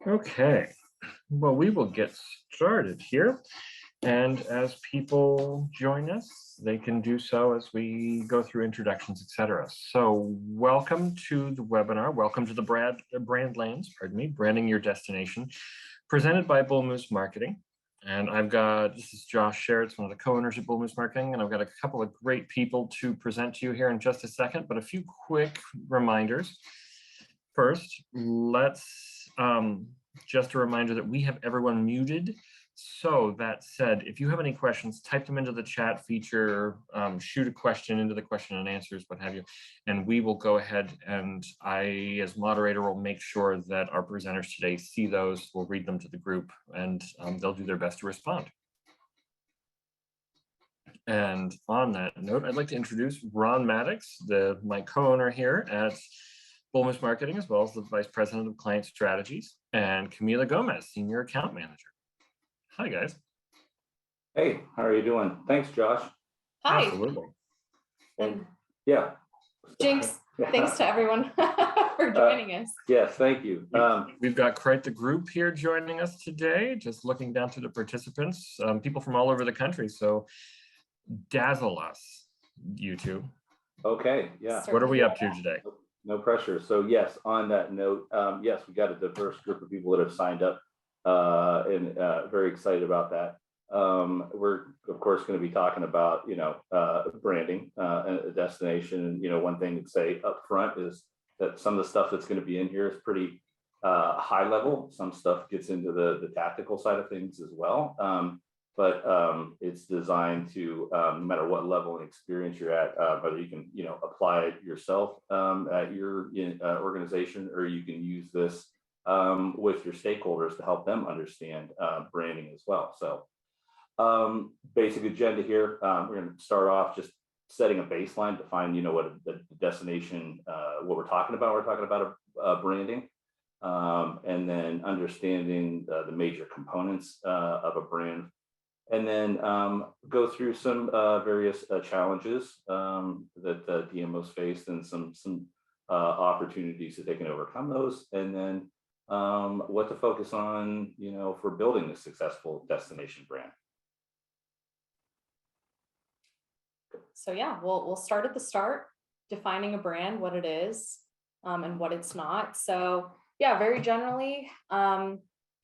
Okay, well, we will get started here. And as people join us, they can do so as we go through introductions, etc. So welcome to the webinar. Welcome to the Brandlands, Branding Your Destination, presented by Bull Moose Marketing. And this is Josh Sherritt's one of the co-owners of Bull Moose Marketing, and I've got a couple of great people to present to you here in just a second, but a few quick reminders. First, just a reminder that we have everyone muted. So that said, if you have any questions, type them into the chat feature, shoot a question into the question and answers, what have you, and we will go ahead and I, as moderator, will make sure that our presenters today see those. We'll read them to the group and they'll do their best to respond. And on that note, I'd like to introduce Ron Mattocks, my co-owner here at Bull Moose Marketing, as well as the Vice President of Client Strategies, and Camila Gomez, Senior Account Manager. Hi, guys. Hey, how are you doing? Thanks, Josh. Hi. Absolutely. And yeah. Jinx, thanks to everyone for joining us. Yes, thank you. We've got quite the group here joining us today, just looking down through the participants, people from all over the country. So dazzle us, you two. Okay, yeah. What are we up to today? No pressure. So yes, on that note, yes, we got a diverse group of people that have signed up and very excited about that. We're of course going to be talking about, branding a destination. And, one thing to say up front is that some of the stuff that's going to be in here is pretty high level. Some stuff gets into the tactical side of things as well. But it's designed to, no matter what level and experience you're at, whether you can, apply it yourself at your organization, or you can use this with your stakeholders to help them understand branding as well. So basic agenda here, we're going to start off just setting a baseline, define, what the destination, what we're talking about. We're talking about branding. And then understanding the major components of a brand. And then go through some various challenges that DMOs faced, and some opportunities that they can overcome those, and then what to focus on, for building a successful destination brand. So yeah, we'll start at the start, defining a brand, what it is, and what it's not. So yeah, very generally,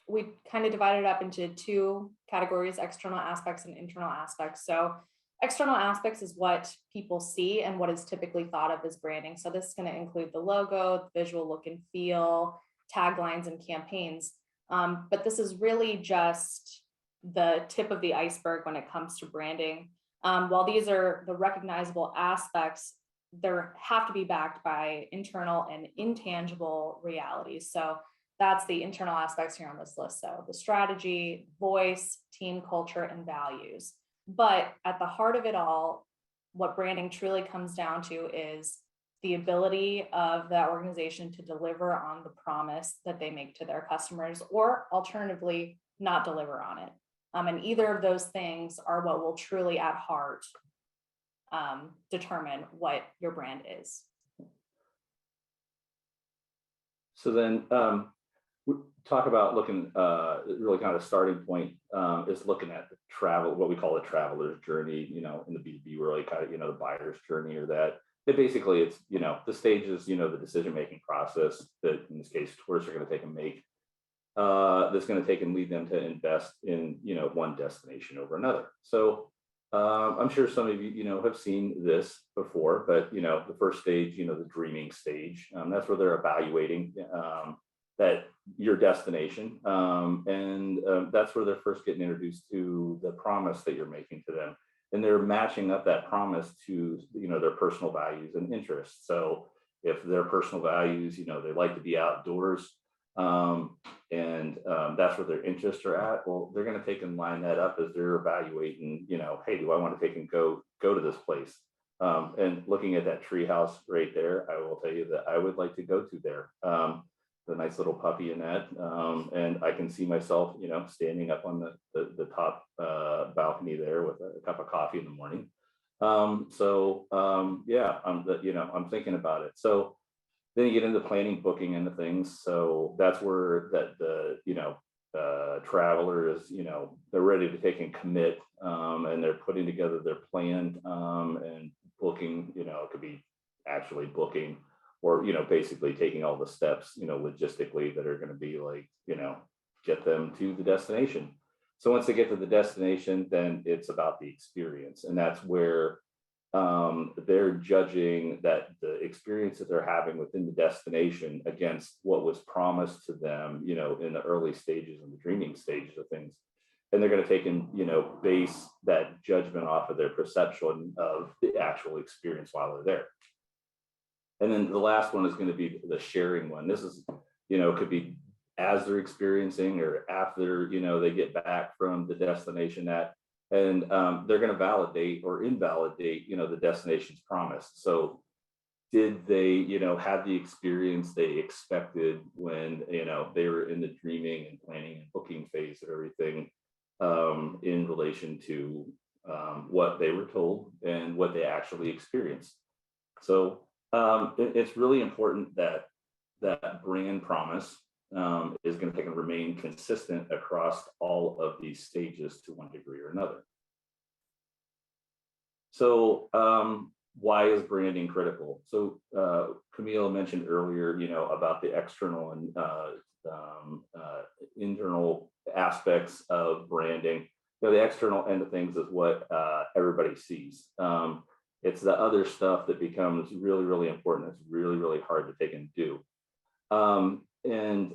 we kind of divided it up into two categories: external aspects and internal aspects. So external aspects is what people see and what is typically thought of as branding. So this is going to include the logo, the visual look and feel, taglines, and campaigns. But this is really just the tip of the iceberg when it comes to branding. While these are the recognizable aspects, they have to be backed by internal and intangible realities. So that's the internal aspects here on this list. So the strategy, voice, team culture, and values. But at the heart of it all, what branding truly comes down to is the ability of that organization to deliver on the promise that they make to their customers, or alternatively, not deliver on it. And either of those things are what will truly at heart determine what your brand is. So then we talk about looking, really kind of starting point is looking at the travel, what we call the traveler's journey, in the B2B world, kind of, the buyer's journey, or that. But basically it's, the stages, the decision-making process that in this case, tourists are going to take and make, that's going to take and lead them to invest in, one destination over another. So I'm sure some of you, have seen this before, but, the first stage, the dreaming stage, that's where they're evaluating that your destination. And that's where they're first getting introduced to the promise that you're making to them. And they're matching up that promise to, their personal values and interests. So if their personal values, they like to be outdoors, and that's where their interests are at, well, they're going to take and line that up as they're evaluating, hey, do I want to take and go to this place? And looking at that treehouse right there, I will tell you that I would like to go to there. The nice little puppy in that, and I can see myself, standing up on the top balcony there with a cup of coffee in the morning. Yeah, I'm thinking about it. So Then you get into planning, booking into things. So that's where the traveler is, they're ready to take and commit, and they're putting together their plan, and booking, it could be actually booking, or, basically taking all the steps, logistically that are going to be like, get them to the destination. So once they get to the destination, then it's about the experience. And that's where they're judging that the experience that they're having within the destination against what was promised to them, in the early stages and the dreaming stages of things. And they're going to take and, base that judgment off of their perception of the actual experience while they're there. And then the last one is going to be the sharing one. This is, could be as they're experiencing or after, they get back from the destination and they're going to validate or invalidate, the destination's promise. So did they, have the experience they expected when, they were in the dreaming and planning and booking phase of everything, in relation to what they were told and what they actually experienced. So it's really important that that brand promise is going to take and remain consistent across all of these stages to one degree or another. So why is branding critical? So Camila mentioned earlier, about the external and internal aspects of branding. The external end of things is what everybody sees. It's the other stuff that becomes really, really important. It's really, really hard to take and do. And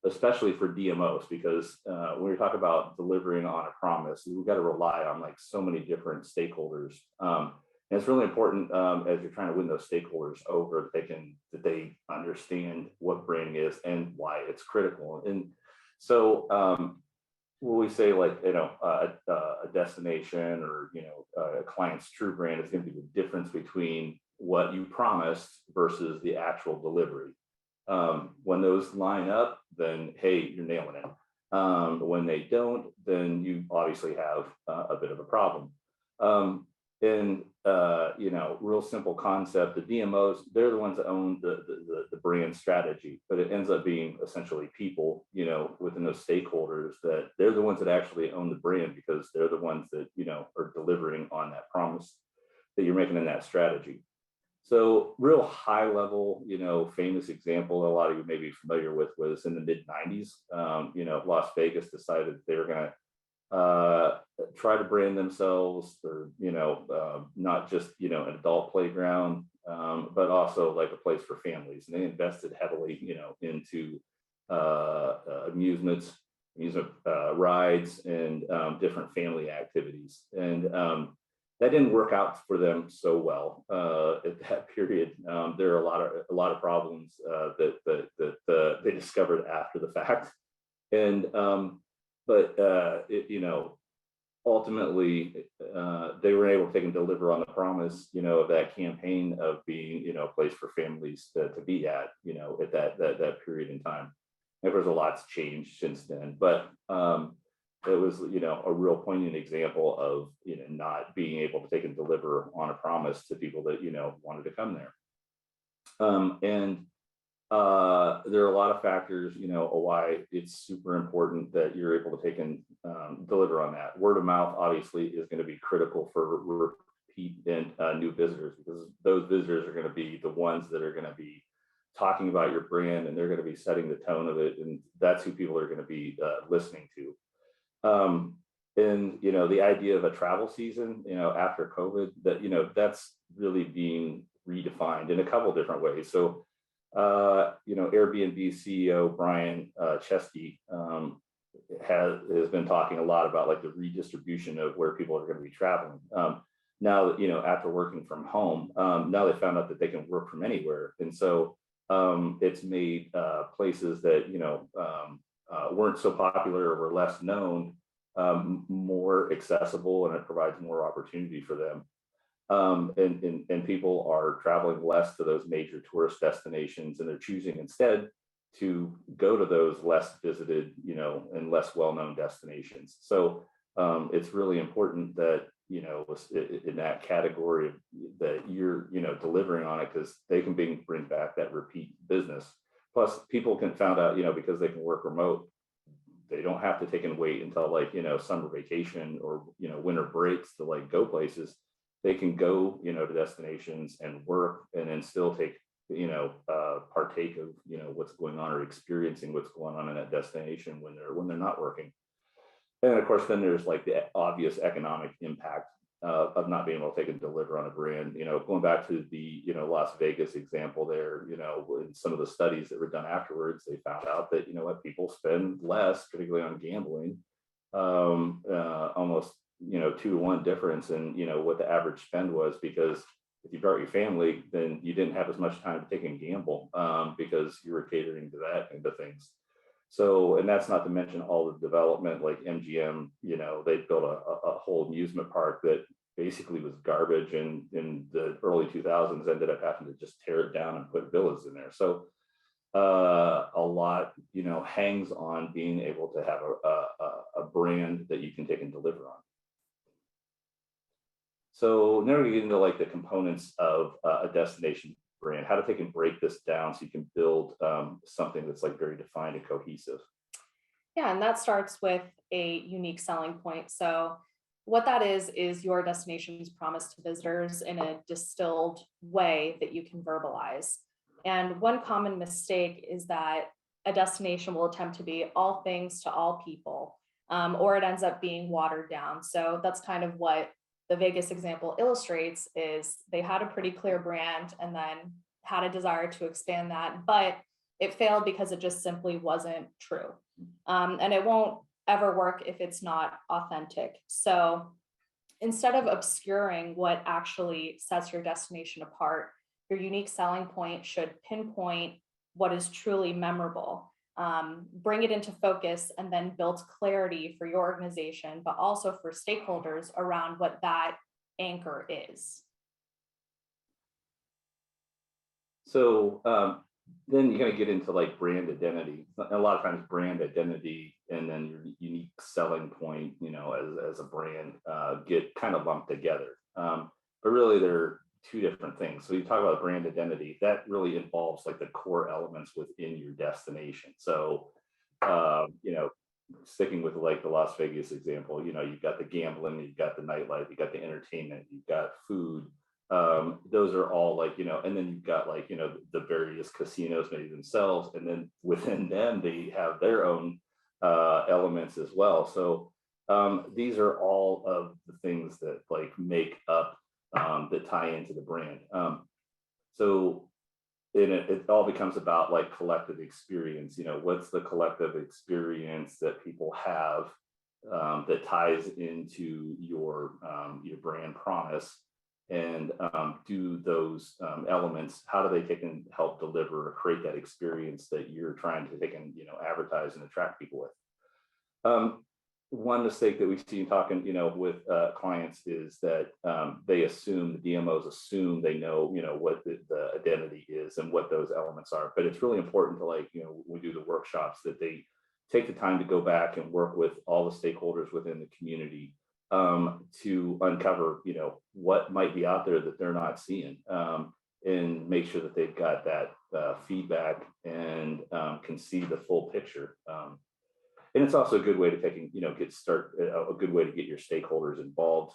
especially for DMOs, because when we talk about delivering on a promise, we've got to rely on like so many different stakeholders. And it's really important as you're trying to win those stakeholders over, that they understand what branding is and why it's critical. And so when we say like, a destination or, a client's true brand is going to be the difference between what you promised versus the actual delivery. When those line up, then, hey, you're nailing it. When they don't, then you obviously have a bit of a problem. Real simple concept, the DMOs, they're the ones that own the brand strategy, but it ends up being essentially people, within those stakeholders, that they're the ones that actually own the brand, because they're the ones that, are delivering on that promise that you're making in that strategy. So real high level, famous example a lot of you may be familiar with was in the mid 90s. Las Vegas decided they were going to try to brand themselves, or, not just, an adult playground, but also like a place for families. And they invested heavily, into amusement rides and different family activities. And that didn't work out for them so well at that period. There are a lot of problems that they discovered after the fact, and ultimately they were able to take and deliver on the promise, of that campaign of being, a place for families to be at, at that period in time. Of course, a lot's changed since then, but it was, a real poignant example of, not being able to take and deliver on a promise to people that, wanted to come there. And there are a lot of factors, why it's super important that you're able to take and deliver on that. Word of mouth, obviously, is going to be critical for repeat and new visitors, because those visitors are going to be the ones that are going to be talking about your brand, and they're going to be setting the tone of it. And that's who people are going to be listening to. And the idea of a travel season, after COVID, that that's really being redefined in a couple of different ways. So Airbnb CEO Brian Chesky has been talking a lot about like the redistribution of where people are going to be traveling. Now that, after working from home, now they found out that they can work from anywhere. And so it's made places that, weren't so popular or were less known more accessible, and it provides more opportunity for them. And people are traveling less to those major tourist destinations, and they're choosing instead to go to those less visited, and less well-known destinations. So it's really important that, in that category that you're, delivering on it, because they can bring back that repeat business. Plus, people can found out, because they can work remote, they don't have to take and wait until like, summer vacation or, winter breaks to like go places. They can go, to destinations and work and then still take, partake of, what's going on or experiencing what's going on in that destination when they're not working. And of course, then there's like the obvious economic impact of not being able to take and deliver on a brand. Going back to the Las Vegas example there, in some of the studies that were done afterwards, they found out that what people spend less, particularly on gambling, almost 2-to-1 difference in what the average spend was, because if you brought your family, then you didn't have as much time to take and gamble because you were catering to that and the things. So, and that's not to mention all the development, like MGM, they built a whole amusement park that basically was garbage, and in the early 2000s ended up having to just tear it down and put villas in there. So a lot, hangs on being able to have a brand that you can take and deliver on. So now we get into like the components of a destination brand, how to take and break this down so you can build something that's like very defined and cohesive. Yeah, and that starts with a unique selling point. So what that is your destination's promise to visitors in a distilled way that you can verbalize. And one common mistake is that a destination will attempt to be all things to all people, or it ends up being watered down. So that's kind of what the Vegas example illustrates, is they had a pretty clear brand and then had a desire to expand that, but it failed because it just simply wasn't true. And it won't ever work if it's not authentic. So instead of obscuring what actually sets your destination apart, your unique selling point should pinpoint what is truly memorable. Bring it into focus, and then build clarity for your organization, but also for stakeholders around what that anchor is. So then you're going to get into like brand identity. A lot of times brand identity and then your unique selling point, as a brand get kind of lumped together. But really they're two different things. So you talk about brand identity, that really involves like the core elements within your destination. So, sticking with like the Las Vegas example, you've got the gambling, you've got the nightlife, you've got the entertainment, you've got food. Those are all like, and then you've got like, the various casinos maybe themselves, and then within them, they have their own elements as well. So these are all of the things that like make up that tie into the brand. So it all becomes about like collective experience. What's the collective experience that people have that ties into your brand promise, and do those elements, how do they take and help deliver or create that experience that you're trying to take and advertise and attract people with. One mistake that we've seen talking, with clients is that they assume, the DMOs assume they know, what the identity is and what those elements are. But it's really important to like, when we do the workshops, that they take the time to go back and work with all the stakeholders within the community to uncover, what might be out there that they're not seeing, and make sure that they've got that feedback and can see the full picture. And it's also a good way to take, a good way to get your stakeholders involved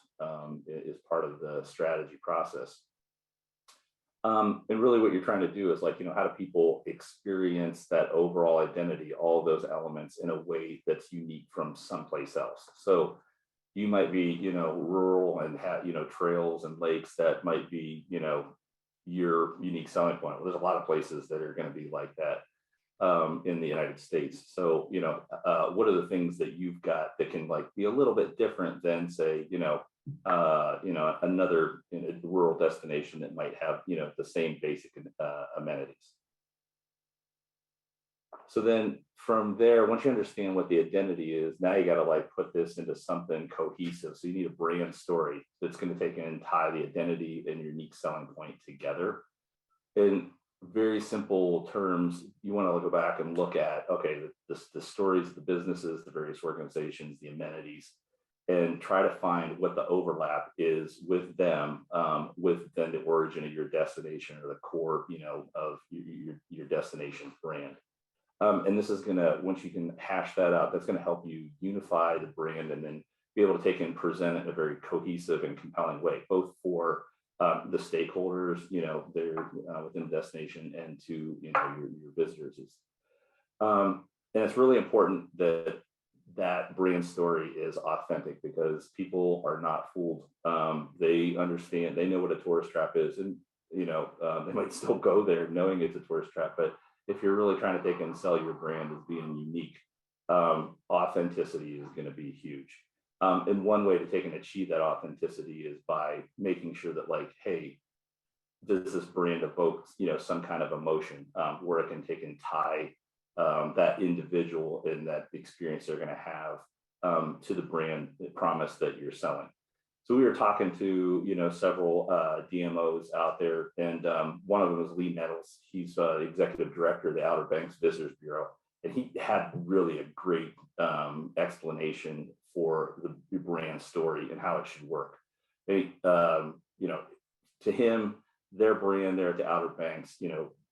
is part of the strategy process. And really what you're trying to do is like, how do people experience that overall identity, all those elements in a way that's unique from someplace else. So you might be, rural and have, trails and lakes that might be, your unique selling point. Well, there's a lot of places that are going to be like that in the United States. So, what are the things that you've got that can like be a little bit different than say, another rural destination that might have, the same basic amenities. So then from there, once you understand what the identity is, now you got to like put this into something cohesive. So you need a brand story that's going to take and tie the identity and unique selling point together. In very simple terms, you want to go back and look at, okay, the stories of the businesses, the various organizations, the amenities, and try to find what the overlap is with them, with then the origin of your destination or the core, of your destination brand. And this is gonna, once you can hash that out, that's gonna help you unify the brand and then be able to take and present it in a very cohesive and compelling way, both for the stakeholders, they're within the destination, and to your visitors. And it's really important that that brand story is authentic, because people are not fooled. They understand, they know what a tourist trap is, and they might still go there knowing it's a tourist trap. But if you're really trying to take and sell your brand as being unique, authenticity is going to be huge. And one way to take and achieve that authenticity is by making sure that, like, hey, does this brand evoke some kind of emotion, where it can take and tie that individual and that experience they're going to have to the brand promise that you're selling. So we were talking to several DMOs out there, and one of them was Lee Nettles. He's the executive director of the Outer Banks Visitors Bureau, and he had really a great explanation for the brand story and how it should work. They, to him, their brand there at the Outer Banks,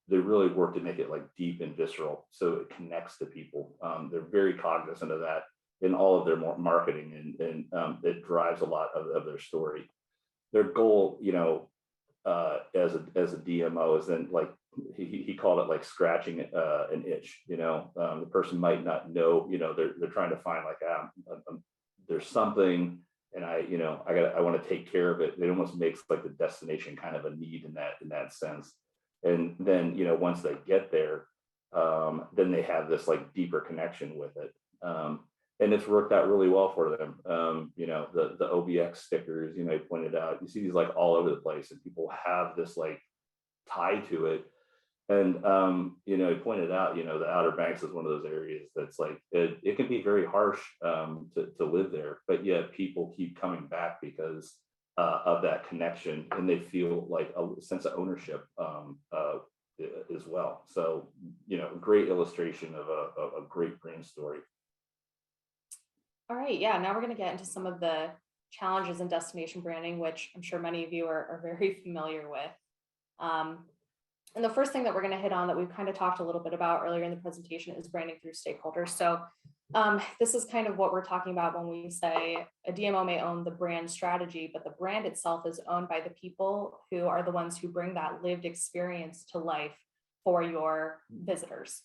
they really work to make it like deep and visceral, so it connects to people. They're very cognizant of that in all of their marketing, and it drives a lot of their story. Their goal, as a DMO, is then, like, he called it like scratching an itch. The person might not know, they're trying to find, like, there's something, and I want to take care of it. It almost makes like the destination kind of a need in that sense. And then, once they get there, then they have this like deeper connection with it. And it's worked out really well for them. The OBX stickers, you pointed out, you see these like all over the place, and people have this like tie to it. And, he pointed out, the Outer Banks is one of those areas that's like, it can be very harsh to live there, but yet people keep coming back because of that connection, and they feel like a sense of ownership as well. So, great illustration of a great brand story. All right, yeah, now we're going to get into some of the challenges in destination branding, which I'm sure many of you are very familiar with. And the first thing that we're going to hit on, that we've kind of talked a little bit about earlier in the presentation, is branding through stakeholders. So this is kind of what we're talking about when we say a DMO may own the brand strategy, but the brand itself is owned by the people who are the ones who bring that lived experience to life for your visitors.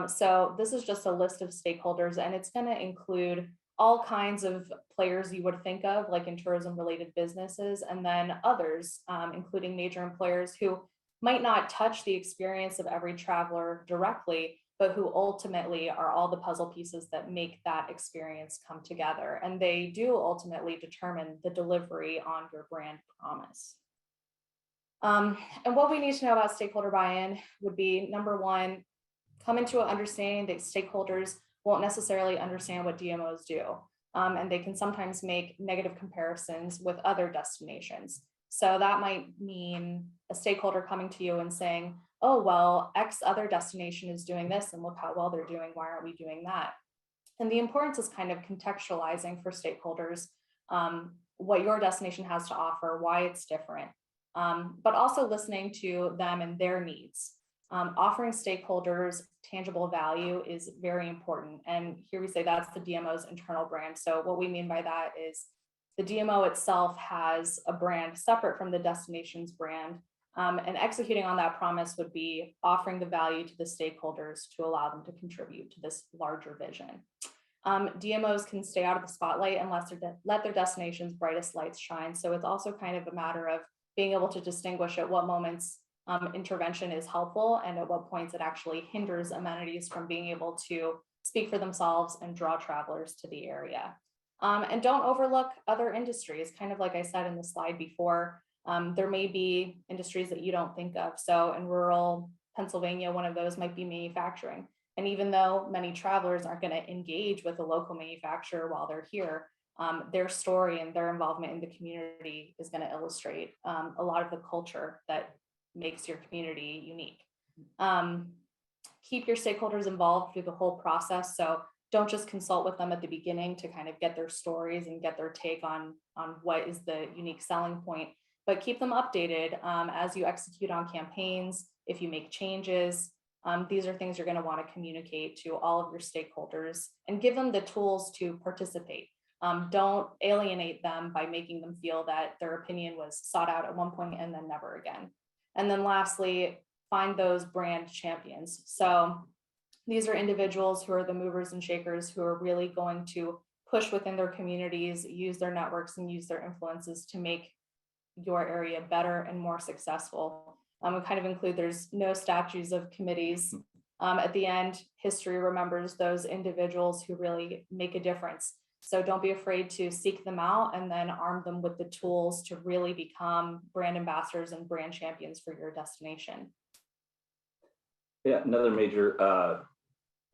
So this is just a list of stakeholders, and it's going to include all kinds of players you would think of, like in tourism related businesses, and then others, including major employers who might not touch the experience of every traveler directly, but who ultimately are all the puzzle pieces that make that experience come together. And they do ultimately determine the delivery on your brand promise. And what we need to know about stakeholder buy-in would be, number one, come into an understanding that stakeholders won't necessarily understand what DMOs do. And they can sometimes make negative comparisons with other destinations. So that might mean a stakeholder coming to you and saying, oh, well, X other destination is doing this, and look how well they're doing. Why aren't we doing that? And the importance is kind of contextualizing for stakeholders what your destination has to offer, why it's different, but also listening to them and their needs. Offering stakeholders tangible value is very important. And here we say that's the DMO's internal brand. So what we mean by that is the DMO itself has a brand separate from the destination's brand. And executing on that promise would be offering the value to the stakeholders to allow them to contribute to this larger vision. DMOs can stay out of the spotlight unless they let their destination's brightest lights shine. So it's also kind of a matter of being able to distinguish at what moments intervention is helpful and at what points it actually hinders amenities from being able to speak for themselves and draw travelers to the area. And don't overlook other industries. Kind of like I said in the slide before, there may be industries that you don't think of. So in rural Pennsylvania, one of those might be manufacturing. And even though many travelers aren't going to engage with a local manufacturer while they're here, their story and their involvement in the community is going to illustrate a lot of the culture that makes your community unique. Keep your stakeholders involved through the whole process. So don't just consult with them at the beginning to kind of get their stories and get their take on what is the unique selling point, but keep them updated as you execute on campaigns. If you make changes, these are things you're going to want to communicate to all of your stakeholders and give them the tools to participate. Don't alienate them by making them feel that their opinion was sought out at one point and then never again. And then lastly, find those brand champions. So these are individuals who are the movers and shakers who are really going to push within their communities, use their networks, and use their influences to make your area better and more successful. We kind of include, there's no statues of committees. At the end, history remembers those individuals who really make a difference. So don't be afraid to seek them out and then arm them with the tools to really become brand ambassadors and brand champions for your destination. Yeah, another major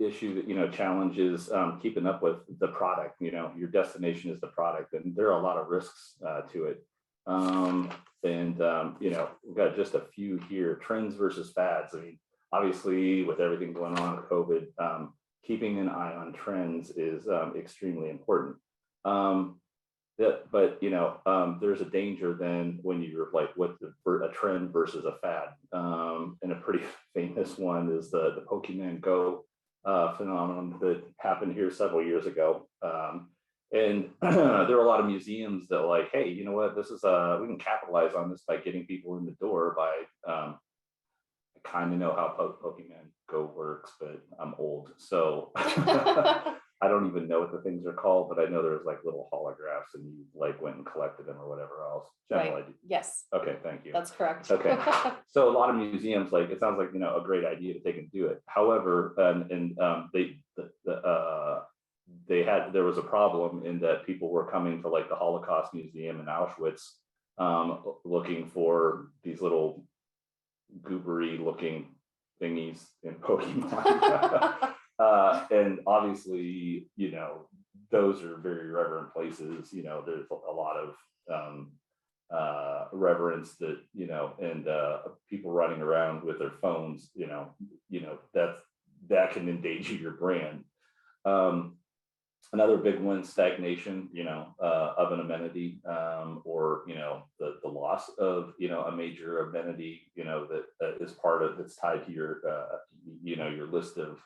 issue that, challenge is keeping up with the product. Your destination is the product, and there are a lot of risks to it. We've got just a few here: trends versus fads. I mean, obviously, with everything going on with COVID, keeping an eye on trends is extremely important. There's a danger then when you're like, what's a trend versus a fad? And a pretty famous one is the Pokemon Go phenomenon that happened here several years ago. And there are a lot of museums that are like, hey, you know what, this is we can capitalize on this by getting people in the door by I kind of know how Pokemon Go works, but I'm old, so I don't even know what the things are called, but I know there's like little holographs and you like went and collected them or whatever else. General Right. idea. Yes. Okay, thank you. That's correct. Okay. So a lot of museums, like, it sounds like, a great idea to take and do it. However, there was a problem in that people were coming to like the Holocaust Museum in Auschwitz, looking for these little goobery looking thingies in Pokemon. And obviously, those are very reverent places. There's a lot of reverence that, and people running around with their phones, that can endanger your brand. Another big one, stagnation, of an amenity, or, the loss of, a major amenity, that is that's tied to your, your list of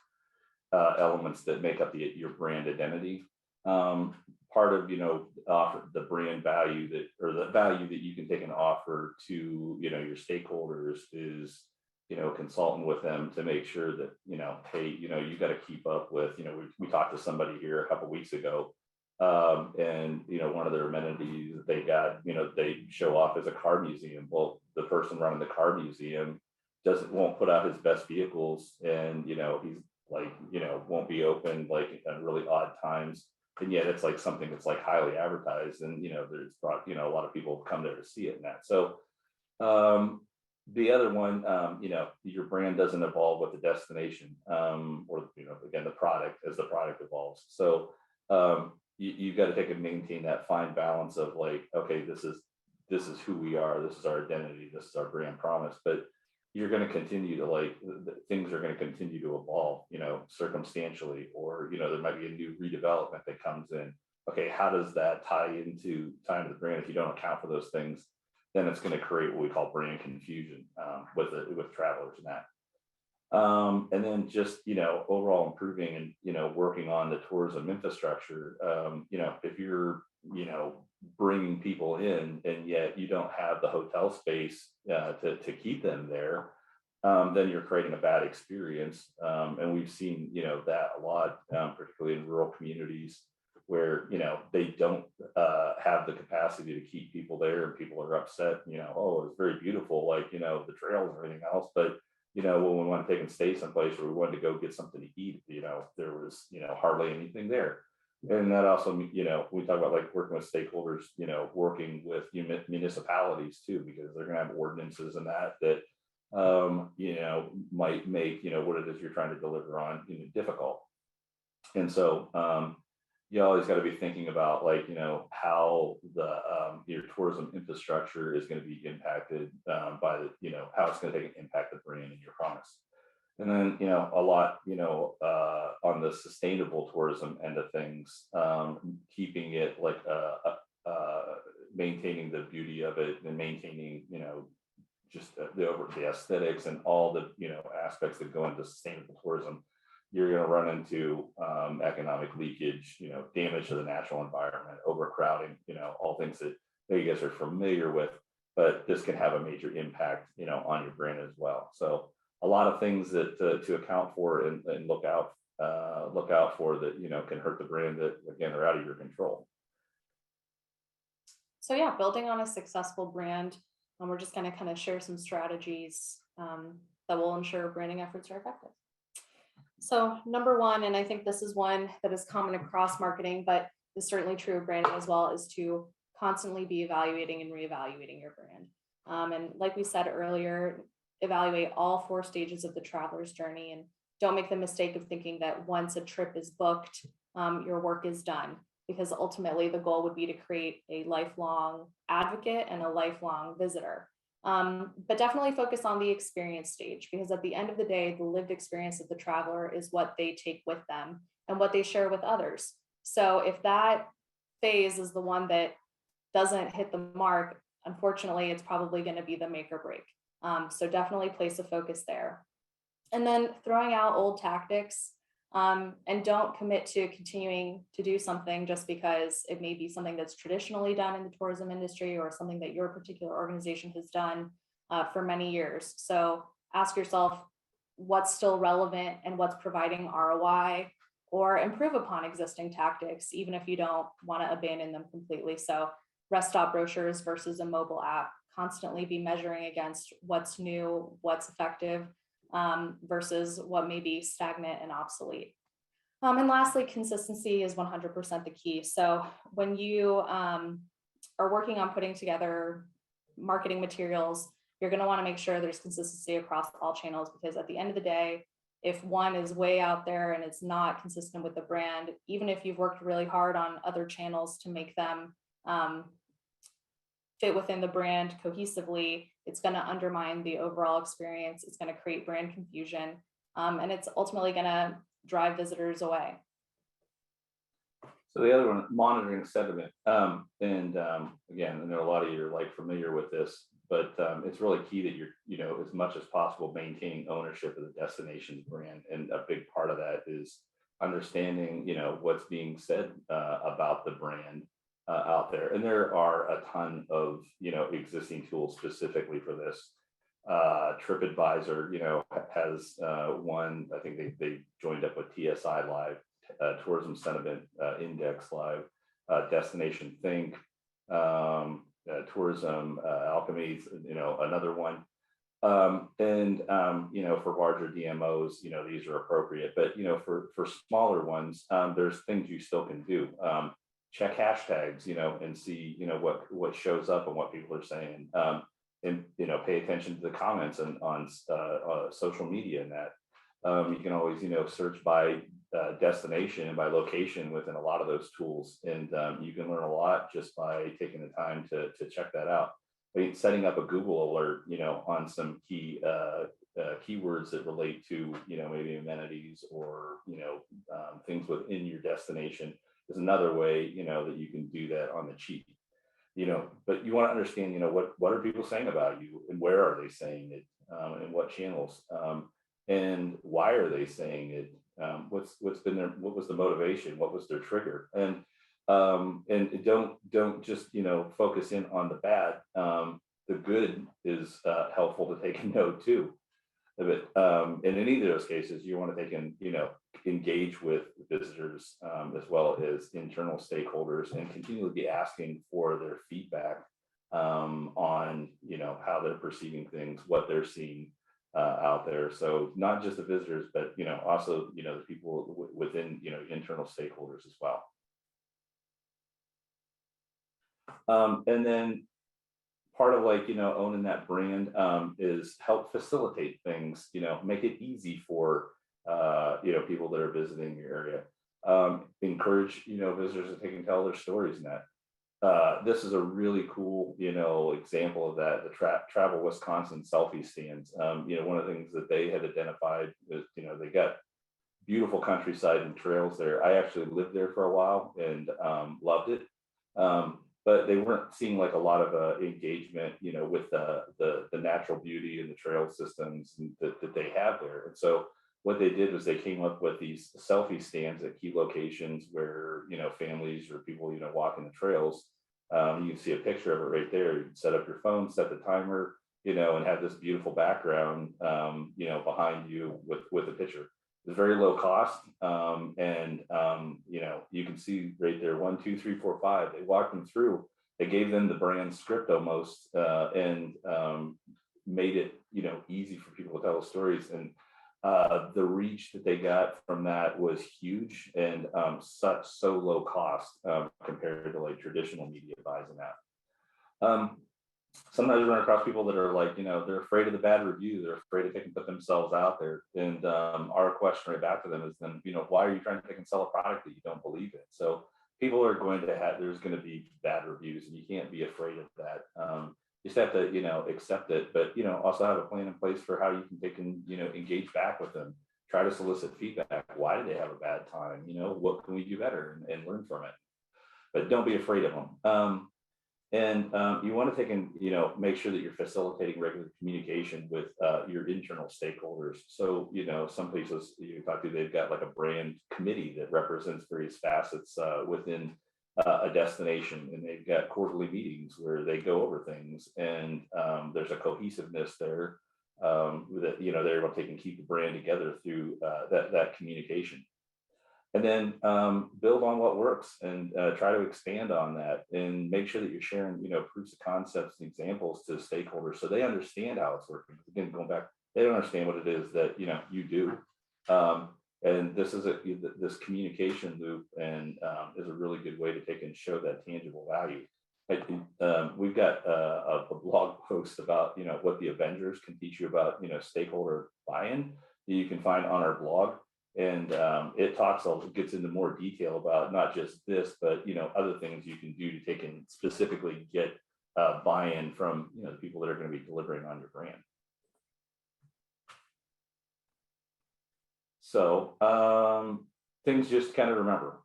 elements that make up your brand identity. Part of, offer the brand value or the value that you can take and offer to, your stakeholders is, consulting with them to make sure that, hey, you got to keep up with, we talked to somebody here a couple of weeks ago, and, one of their amenities they got, they show off as a car museum. Well, the person running the car museum won't put out his best vehicles, and, he's like, won't be open like at really odd times. And yet it's like something that's like highly advertised, and, there's brought, a lot of people come there to see it and that. So, the other one, your brand doesn't evolve with the destination, or, again, the product as the product evolves. So you've got to take and maintain that fine balance of like, okay, this is who we are, this is our identity, this is our brand promise, but you're going to continue to like, things are going to continue to evolve, circumstantially, or, there might be a new redevelopment that comes in. Okay, how does that tie into the brand? If you don't account for those things, then it's going to create what we call brand confusion with travelers and that. And then just, overall improving and, working on the tourism infrastructure. If you're, bringing people in and yet you don't have the hotel space to keep them there, then you're creating a bad experience. And we've seen, that a lot, particularly in rural communities, where they don't have the capacity to keep people there, and people are upset. Oh, it's very beautiful, like the trails and everything else, but when we want to take and stay someplace, or we wanted to go get something to eat, there was hardly anything there. And that also, we talk about like working with stakeholders, working with municipalities too, because they're going to have ordinances and that might make what it is you're trying to deliver on difficult. And so you always got to be thinking about like, how your tourism infrastructure is going to be impacted by how it's going to impact the brand and your promise. And then, a lot, on the sustainable tourism end of things, keeping it like, maintaining the beauty of it and maintaining, just the aesthetics and all the, aspects that go into sustainable tourism. You're going to run into economic leakage, damage to the natural environment, overcrowding, all things that you guys are familiar with, but this can have a major impact, on your brand as well. So a lot of things that to account for and look out for that, can hurt the brand that, again, are out of your control. So yeah, building on a successful brand, we're just going to kind of share some strategies that will ensure branding efforts are effective. So number one, and I think this is one that is common across marketing, but is certainly true of branding as well, is to constantly be evaluating and reevaluating your brand. And like we said earlier, evaluate all 4 stages of the traveler's journey, and don't make the mistake of thinking that once a trip is booked, your work is done, because ultimately the goal would be to create a lifelong advocate and a lifelong visitor. But definitely focus on the experience stage, because at the end of the day, the lived experience of the traveler is what they take with them and what they share with others. So if that phase is the one that doesn't hit the mark, unfortunately, it's probably going to be the make or break. So definitely place a focus there. And then throwing out old tactics, and don't commit to continuing to do something just because it may be something that's traditionally done in the tourism industry or something that your particular organization has done for many years. So ask yourself what's still relevant and what's providing ROI, or improve upon existing tactics, even if you don't want to abandon them completely. So rest stop brochures versus a mobile app, constantly be measuring against what's new, what's effective, versus what may be stagnant and obsolete. And lastly, consistency is 100% the key. So when you are working on putting together marketing materials, you're going to want to make sure there's consistency across all channels, because at the end of the day, if one is way out there and it's not consistent with the brand, even if you've worked really hard on other channels to make them fit within the brand cohesively, it's going to undermine the overall experience. It's going to create brand confusion, and it's ultimately going to drive visitors away. So the other one, monitoring sentiment. Again, I know a lot of you are familiar with this, but it's really key that you're, as much as possible, maintaining ownership of the destination's brand. And a big part of that is understanding, what's being said about the brand out there. And there are a ton of, existing tools specifically for this. TripAdvisor, has one. I think they joined up with TSI Live, Tourism Sentiment Index Live, Destination Think, Tourism Alchemy, another one. For larger DMOs, these are appropriate. But for smaller ones, there's things you still can do. Check hashtags, and see, what shows up and what people are saying. And pay attention to the comments on social media, and that you can always search by destination and by location within a lot of those tools, and you can learn a lot just by taking the time to check that out. I mean, setting up a Google alert on some key keywords that relate to maybe amenities or things within your destination is another way that you can do that on the cheap. But you want to understand, what are people saying about you, and where are they saying it, and what channels, and why are they saying it? What's been what was the motivation? What was their trigger? And don't just focus in on the bad. The good is helpful to take a note too. But in any of those cases, you want to take in, engage with visitors as well as internal stakeholders, and continually be asking for their feedback on how they're perceiving things, what they're seeing out there. So not just the visitors, but also the people within internal stakeholders as well. And then part of owning that brand is help facilitate things, make it easy for people that are visiting your area. Encourage visitors to take and tell their stories in that. this is a really cool, example of that. The Travel Wisconsin selfie stands. One of the things that they had identified is, they got beautiful countryside and trails there. I actually lived there for a while and loved it. But they weren't seeing like a lot of engagement, with the natural beauty and the trail systems that they have there. And so what they did was they came up with these selfie stands at key locations where, families or people, walking the trails. You can see a picture of it right there. You can set up your phone, set the timer, and have this beautiful background, behind you with a picture. It's very low cost. You can see right there, 1, 2, 3, 4, 5. They walked them through. They gave them the brand script almost, and made it, easy for people to tell the stories. And the reach that they got from that was huge and so low cost compared to like traditional media buys and that. Sometimes you run across people that are like, they're afraid of the bad review. They're afraid if they can put themselves out there. And our question right back to them is then, why are you trying to pick and sell a product that you don't believe in? So people are going to have, there's going to be bad reviews and you can't be afraid of that. You just have to, accept it, but, also have a plan in place for how you can take and, engage back with them, try to solicit feedback. Why did they have a bad time? What can we do better and learn from it? But don't be afraid of them. You want to take and, make sure that you're facilitating regular communication with your internal stakeholders. So, some places you talk to, they've got like a brand committee that represents various facets within a destination, and they've got quarterly meetings where they go over things, and there's a cohesiveness there that, they're able to take and keep the brand together through that communication. And then build on what works and try to expand on that and make sure that you're sharing, proofs of concepts and examples to stakeholders so they understand how it's working. Again, going back, they don't understand what it is that, you do. And this is this communication loop and is a really good way to take and show that tangible value. We've got a blog post about, what the Avengers can teach you about, stakeholder buy-in that you can find on our blog. And it gets into more detail about not just this, but other things you can do to take and specifically get buy-in from the people that are going to be delivering on your brand. So things just kind of remember,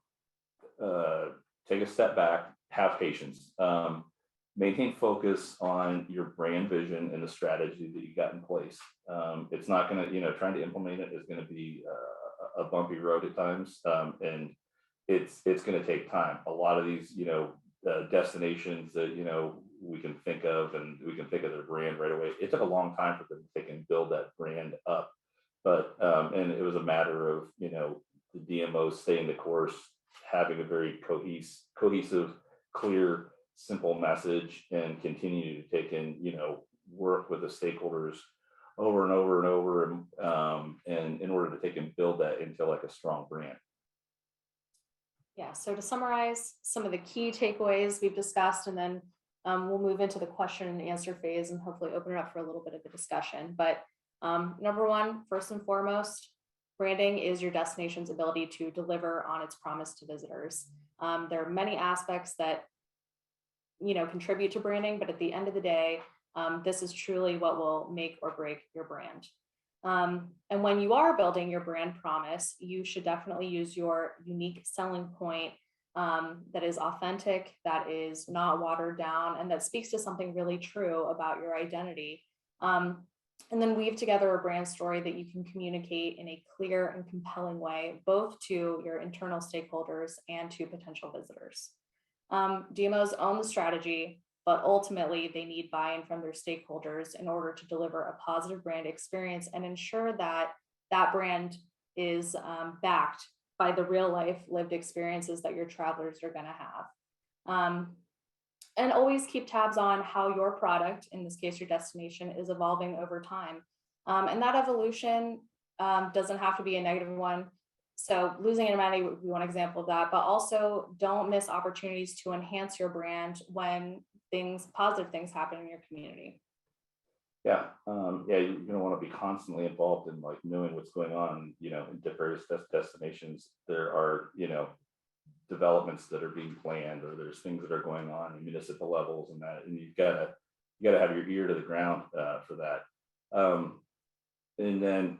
take a step back, have patience, maintain focus on your brand vision and the strategy that you got in place. It's not going to, trying to implement it is going to be a bumpy road at times, and it's going to take time. A lot of these, destinations that we can think of, and we can think of their brand right away. It took a long time for them to take and build that brand up, but and it was a matter of the DMOs staying the course, having a very cohesive, clear, simple message, and continue to take and work with the stakeholders over and over and over, and in order to take and build that into like a strong brand. Yeah, so to summarize some of the key takeaways we've discussed, and then we'll move into the question and answer phase and hopefully open it up for a little bit of a discussion. But number one, first and foremost, branding is your destination's ability to deliver on its promise to visitors. There are many aspects that contribute to branding, but at the end of the day, this is truly what will make or break your brand. And when you are building your brand promise, you should definitely use your unique selling point that is authentic, that is not watered down, and that speaks to something really true about your identity. And then weave together a brand story that you can communicate in a clear and compelling way, both to your internal stakeholders and to potential visitors. DMOs own the strategy, but ultimately they need buy-in from their stakeholders in order to deliver a positive brand experience and ensure that that brand is backed by the real life lived experiences that your travelers are going to have. And always keep tabs on how your product, in this case your destination, is evolving over time. And that evolution doesn't have to be a negative one. So losing anonymity would be one example of that, but also don't miss opportunities to enhance your brand when positive things happen in your community. Yeah, you're going to want to be constantly involved in like knowing what's going on, in various destinations. There are, developments that are being planned, or there's things that are going on in municipal levels and that, and you gotta have your ear to the ground for that. And then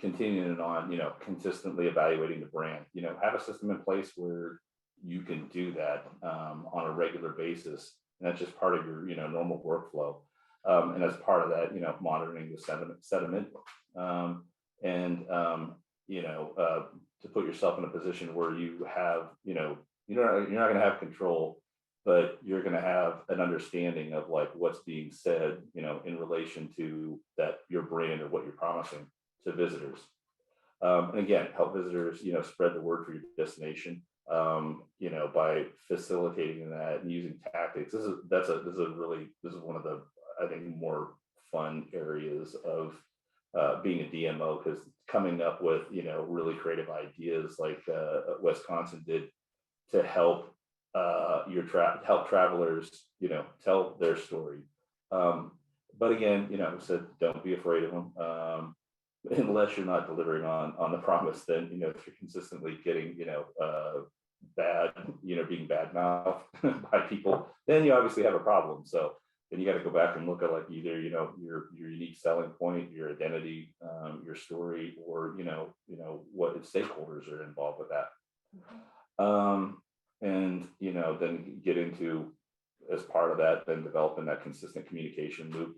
continuing on, consistently evaluating the brand, have a system in place where you can do that on a regular basis. And that's just part of your, normal workflow. And as part of that, monitoring the sediment and, to put yourself in a position where you have, you're not going to have control, but you're going to have an understanding of like what's being said, in relation to that, your brand or what you're promising to visitors. And again, help visitors, spread the word for your destination, by facilitating that and using tactics. This is one of the, I think, more fun areas of being a DMO, because coming up with, really creative ideas like Wisconsin did to help help travelers, tell their story. But again, said, don't be afraid of them. Unless you're not delivering on the promise, then, if you're consistently getting, bad, being bad mouthed by people, then you obviously have a problem. So then you got to go back and look at like either, your unique selling point, your identity, your story, or, what stakeholders are involved with that. And, then get into, as part of that, then developing that consistent communication loop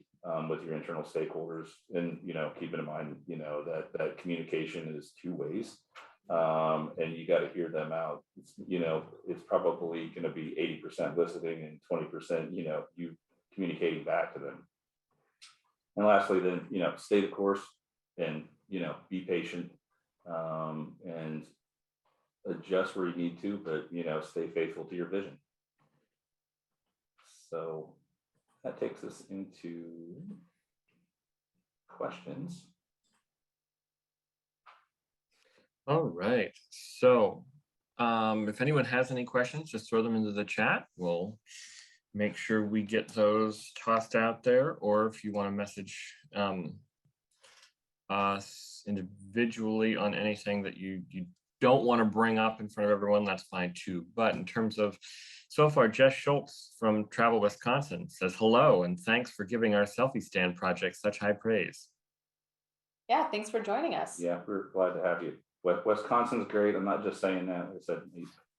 with your internal stakeholders, and keeping in mind that communication is two ways, and you got to hear them out. It's probably going to be 80% listening and 20% you communicating back to them. And lastly, then stay the course, and be patient, and adjust where you need to, but stay faithful to your vision. So that takes us into questions. All right. So if anyone has any questions, just throw them into the chat. We'll make sure we get those tossed out there. Or if you want to message us individually on anything that you don't want to bring up in front of everyone, that's fine too. But in terms of, so far, Jess Schultz from Travel Wisconsin says, hello, and thanks for giving our selfie stand project such high praise. Yeah, thanks for joining us. Yeah, we're glad to have you. Wisconsin's great. I'm not just saying that. I said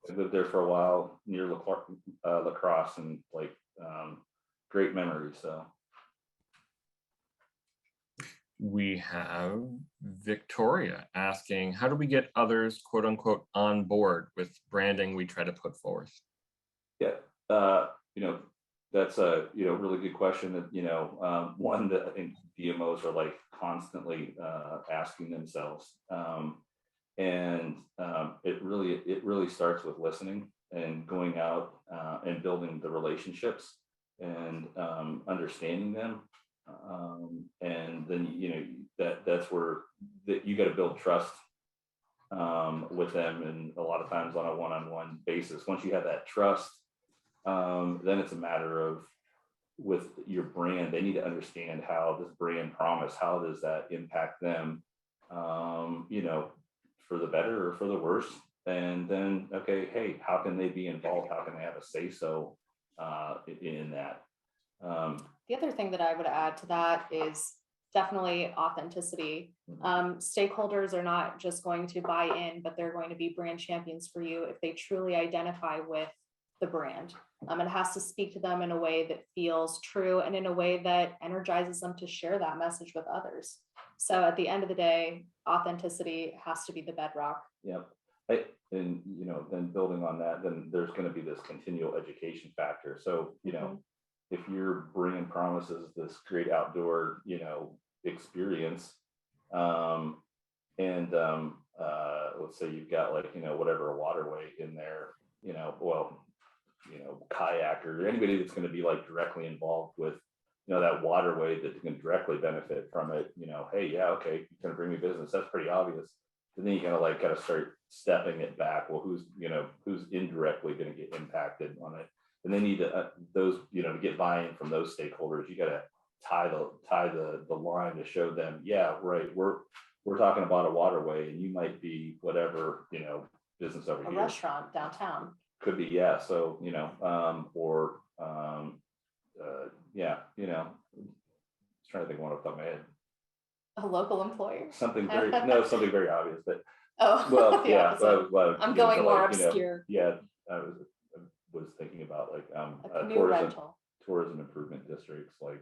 I lived there for a while near La Crosse, and like great memories. So we have Victoria asking, how do we get others, quote unquote, on board with branding we try to put forth? Yeah, that's a really good question. That one that I think DMOs are like constantly asking themselves, and it really starts with listening and going out and building the relationships and understanding them, and then that's where you got to build trust with them, and a lot of times on a one-on-one basis. Once you have that trust, then it's a matter of, with your brand, they need to understand how this brand promise, how does that impact them, for the better or for the worse. And then, okay, hey, how can they be involved? How can they have a say-so in that? The other thing that I would add to that is definitely authenticity. Stakeholders are not just going to buy in, but they're going to be brand champions for you if they truly identify with the brand. It has to speak to them in a way that feels true and in a way that energizes them to share that message with others. So at the end of the day, authenticity has to be the bedrock. Yep. And then building on that, then there's going to be this continual education factor. So if your brand promises this great outdoor experience, and let's say you've got like whatever, a waterway in there, kayaker, or anybody that's going to be like directly involved with that waterway that can directly benefit from it, hey, yeah, okay, you're going to bring me business, that's pretty obvious. And then you gotta start stepping it back. Well, who's indirectly going to get impacted on it? And they need to to get buy-in from those stakeholders. You got to tie the line to show them, yeah, right, we're talking about a waterway, and you might be whatever business over A here. restaurant downtown. Could be, yeah. So, yeah, trying to think of one off the top of my head. A local employer. Something very obvious, but Oh, well, the yeah. opposite. Well, I'm you know, going so, more like, obscure. yeah, I was thinking about like A canoe rental. tourism improvement districts, like,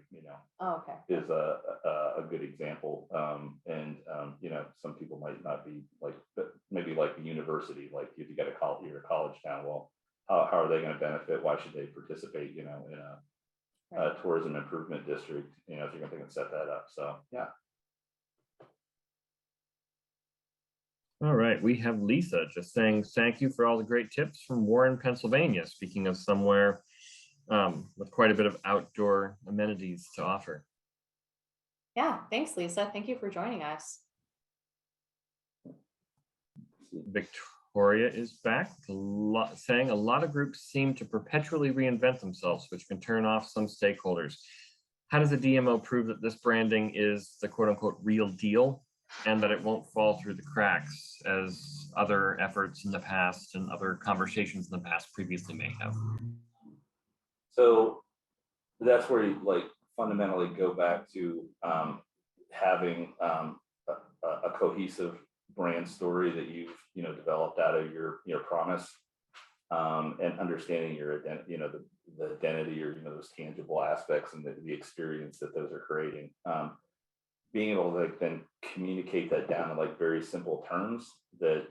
Oh, okay. is a good example. And some people might not be like, but maybe like the university, like if you get you're a college town, well, how are they going to benefit? Why should they participate, in a tourism improvement district, if you're going to think and set that up. So, yeah. All right, we have Lisa just saying, thank you for all the great tips from Warren, Pennsylvania. Speaking of somewhere with quite a bit of outdoor amenities to offer. Yeah, thanks, Lisa. Thank you for joining us. Victoria is back, saying a lot of groups seem to perpetually reinvent themselves, which can turn off some stakeholders. How does a DMO prove that this branding is the quote unquote real deal and that it won't fall through the cracks as other efforts in the past and other conversations in the past previously may have? So that's where you like fundamentally go back to having a cohesive brand story that you've developed out of your promise, and understanding your identity, the identity or those tangible aspects and the experience that those are creating. Being able to then communicate that down in like very simple terms that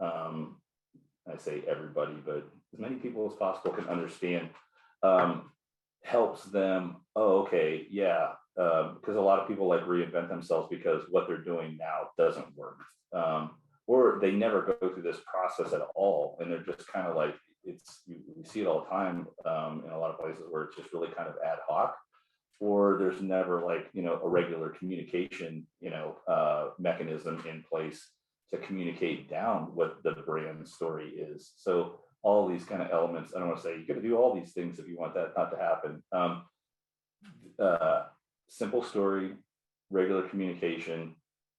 I say everybody, but as many people as possible can understand, helps them. Oh, okay, yeah. Because a lot of people like reinvent themselves because what they're doing now doesn't work, or they never go through this process at all, and they're just kind of like you see it all the time in a lot of places where it's just really kind of ad hoc, or there's never like a regular communication mechanism in place to communicate down what the brand story is. So all these kind of elements, I don't want to say you got to do all these things if you want that not to happen. Simple story, regular communication,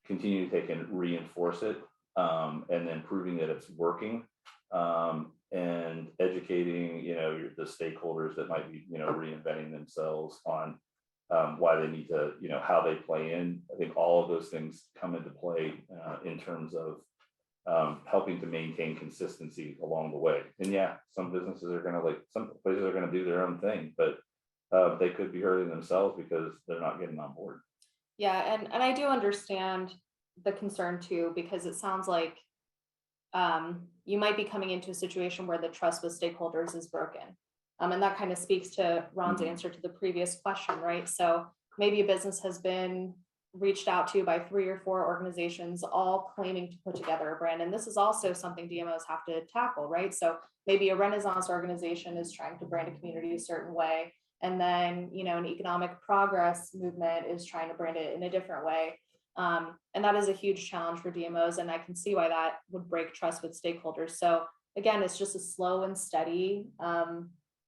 continue to take and reinforce it, and then proving that it's working, and educating the stakeholders that might be reinventing themselves on why they need to, how they play in. I think all of those things come into play in terms of helping to maintain consistency along the way. And yeah, some businesses are some places are going to do their own thing, but they could be hurting themselves because they're not getting on board. Yeah, and I do understand the concern too, because it sounds like you might be coming into a situation where the trust with stakeholders is broken. And that kind of speaks to Ron's answer to the previous question, right? So maybe a business has been reached out to by 3 or 4 organizations, all claiming to put together a brand. And this is also something DMOs have to tackle, right? So maybe a Renaissance organization is trying to brand a community a certain way. And then, an economic progress movement is trying to brand it in a different way. And that is a huge challenge for DMOs. And I can see why that would break trust with stakeholders. So again, it's just a slow and steady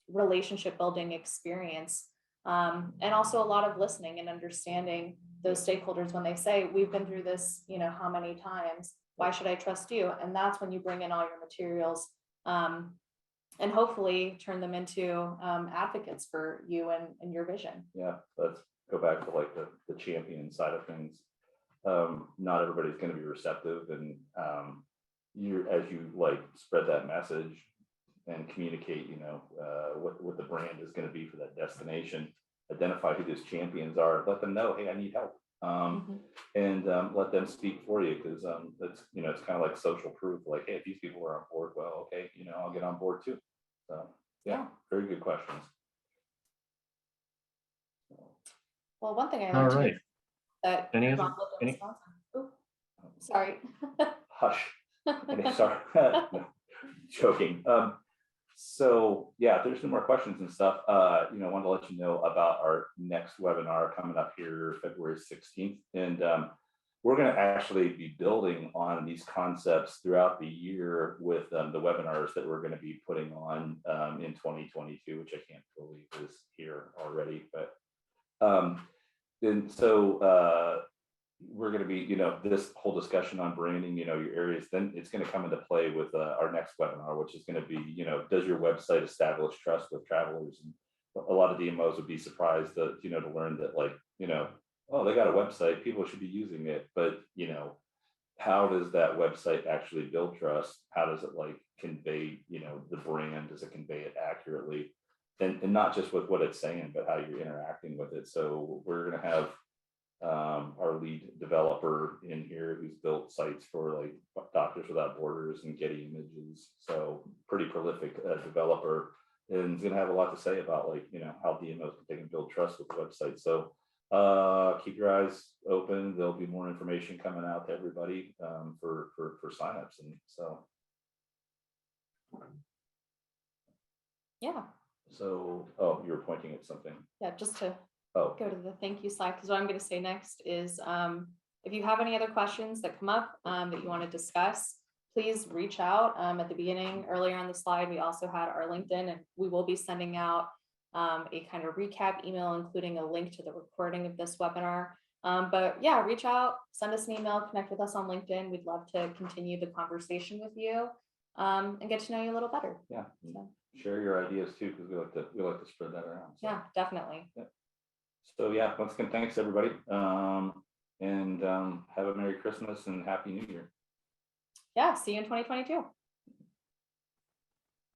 relationship building experience. And also a lot of listening and understanding those stakeholders when they say, we've been through this, how many times, why should I trust you? And that's when you bring in all your materials, and hopefully turn them into advocates for you and your vision. Yeah, let's go back to like the champion side of things. Not everybody's going to be receptive, and as you like spread that message and communicate, what the brand is going to be for that destination, identify who those champions are, let them know, hey, I need help, and let them speak for you, because that's it's kind of like social proof, like, hey, if these people are on board, well, okay, I'll get on board too. So yeah, very good questions. Well, one thing I All learned right. that Any sorry. Hush. Sorry. No, joking. So yeah, if there's no more questions and stuff, I wanted to let you know about our next webinar coming up here February 16th. And we're going to actually be building on these concepts throughout the year with the webinars that we're going to be putting on in 2022, which I can't believe is here already. But and so we're going to be, you know, this whole discussion on branding, you know, your areas, then it's going to come into play with our next webinar, which is going to be, you know, does your website establish trust with travelers? And a lot of DMOs would be surprised to, you know, to learn that, like, you know, oh, they got a website, people should be using it. But, you know, how does that website actually build trust? How does it like convey, you know, the brand? Does it convey it accurately? And not just with what it's saying, but how you're interacting with it. So we're going to have our lead developer in here who's built sites for like Doctors Without Borders and Getty Images. So pretty prolific developer, and he's going to have a lot to say about, like, you know, how DMOs can build trust with the website. So keep your eyes open. There'll be more information coming out to everybody for signups. And so Yeah. so, oh, you were pointing at something. Yeah, just to Oh, go to the thank you slide, because what I'm going to say next is if you have any other questions that come up that you want to discuss, please reach out. At the beginning, earlier on the slide, we also had our LinkedIn, and we will be sending out a kind of recap email, including a link to the recording of this webinar. But yeah, reach out, send us an email, connect with us on LinkedIn. We'd love to continue the conversation with you and get to know you a little better. yeah. So, Share your ideas too, because we like to spread that around. So. yeah, definitely. Yeah. So yeah, once again, thanks everybody, and have a Merry Christmas and Happy New Year. Yeah, see you in 2022.